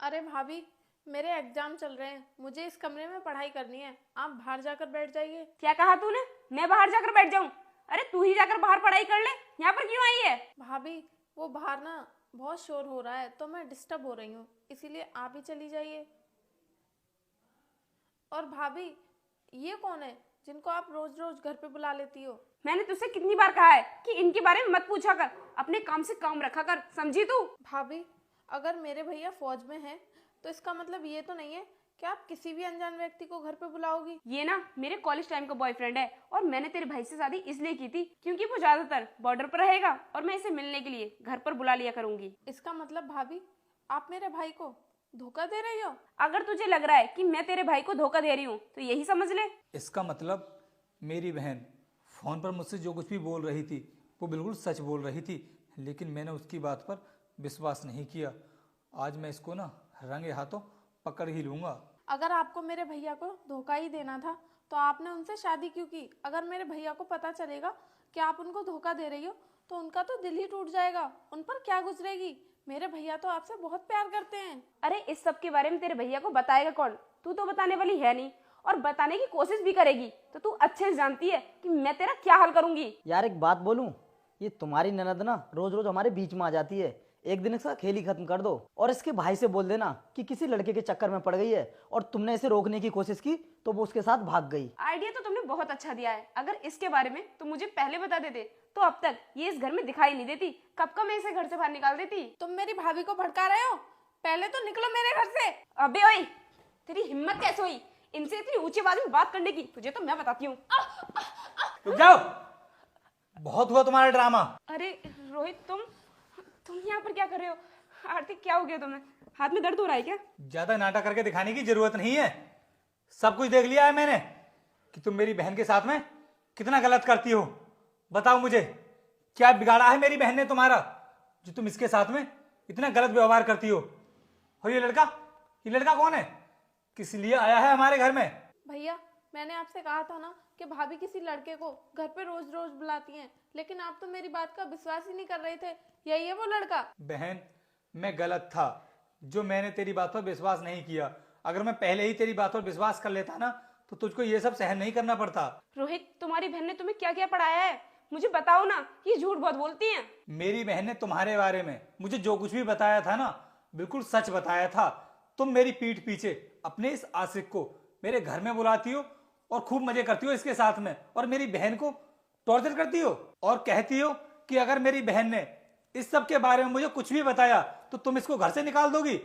अरे भाभी, मेरे एग्जाम चल रहे हैं, मुझे इस कमरे में पढ़ाई करनी है। आप बाहर जाकर बैठ जाइए। क्या कहा तूने? मैं बाहर जाकर बैठ जाऊं? अरे तू ही जाकर बाहर पढ़ाई कर ले, यहाँ पर क्यों आई है? भाभी, वो बाहर ना बहुत शोर हो रहा है तो मैं डिस्टर्ब हो रही हूँ, इसीलिए आप ही चली जाइए। और भाभी, ये कौन है जिनको आप रोज रोज घर पे बुला लेती हो? मैंने तुझसे कितनी बार कहा है कि इनके बारे में मत पूछा कर, अपने काम से काम रखा कर, समझी तू? भाभी, अगर मेरे भैया फौज में हैं तो इसका मतलब ये तो नहीं है कि आप किसी भी अनजान व्यक्ति को घर पे बुलाओगी। ये ना मेरे कॉलेज टाइम का बॉयफ्रेंड है और मैंने तेरे भाई से शादी इसलिए की थी क्योंकि वो ज्यादातर बॉर्डर पर रहेगा और मैं इसे मिलने के लिए घर पर बुला लिया करूंगी। इसका मतलब भाभी, आप मेरे भाई को धोखा दे रही हो? अगर तुझे लग रहा है कि मैं तेरे भाई को धोखा दे रही हूँ तो यही समझ ले। इसका मतलब मेरी बहन फ़ोन पर मुझसे जो कुछ भी बोल रही थी वो बिल्कुल सच बोल रही थी, लेकिन मैंने उसकी बात पर विश्वास नहीं किया। आज मैं इसको ना रंगे हाथों पकड़ ही लूँगा। अगर आपको मेरे भैया को धोखा ही देना था तो आपने उनसे शादी क्यों की? अगर मेरे भैया को पता चलेगा कि आप उनको धोखा दे रही हो तो उनका तो दिल ही टूट जाएगा। उन पर क्या गुजरेगी? मेरे भैया तो आपसे बहुत प्यार करते हैं। अरे इस सब के बारे में तेरे भैया को बताएगा कौन? तू तो बताने वाली है नहीं, और बताने की कोशिश भी करेगी तो तू अच्छे से जानती है कि मैं तेरा क्या हाल करूंगी। यार एक बात बोलूं, ये तुम्हारी ननद ना रोज रोज हमारे बीच में आ जाती है। एक दिन इसका खेल ही खत्म कर दो और इसके भाई से बोल देना कि किसी लड़के के चक्कर में पड़ गई है और तुमने इसे रोकने की कोशिश की तो वो उसके साथ भाग गई। आइडिया तो तुमने बहुत अच्छा दिया है। अगर इसके बारे में तो मुझे पहले बता देते तो अब तक ये इस घर में दिखाई नहीं देती। कब का मैं इसे घर से बाहर निकाल देती। तुम मेरी भाभी को भड़का रहे हो? पहले तो निकलो मेरे घर से। अबे ओए, तेरी हिम्मत कैसे हुई इनसे इतनी ऊंची आवाज में बात करने की? तुझे तो मैं बताती हूँ। रुक जाओ, बहुत हुआ तुम्हारा ड्रामा। अरे रोहित, तुम यहाँ पर क्या कर रहे हो? आरती, क्या हो गया तुम्हें? हाथ में दर्द हो रहा है क्या? ज्यादा नाटक करके दिखाने की जरूरत नहीं है। सब कुछ देख लिया है मैंने कि तुम मेरी बहन के साथ में कितना गलत करती हो। बताओ मुझे, क्या बिगाड़ा है मेरी बहन ने तुम्हारा जो तुम इसके साथ में इतना गलत व्यवहार करती हो? और ये लड़का कौन है? किस लिए आया है हमारे घर में? भैया, मैंने आपसे कहा था ना कि भाभी किसी लड़के को घर पे रोज रोज बुलाती हैं, लेकिन आप तो मेरी बात का विश्वास ही नहीं कर रहे थे। यही है वो लड़का। बहन, मैं गलत था जो मैंने तेरी बात पर विश्वास नहीं किया। अगर मैं पहले ही तेरी बात पर विश्वास कर लेता ना तो तुझको ये सब सहन नहीं करना पड़ता। रोहित, तुम्हारी बहन ने तुम्हें क्या क्या पढ़ाया है? मुझे बताओ ना, ये झूठ बहुत बोलती हैं। मेरी बहन ने तुम्हारे बारे में मुझे जो कुछ भी बताया था ना, बिल्कुल सच बताया था। तुम मेरी पीठ पीछे अपने इस आशिक को मेरे घर में बुलाती हो और खूब मजे करती हो इसके साथ में, और मेरी बहन को टॉर्चर करती हो और कहती हो कि अगर मेरी बहन ने इस सब के बारे में मुझे कुछ भी बताया तो तुम इसको घर से निकाल दोगी।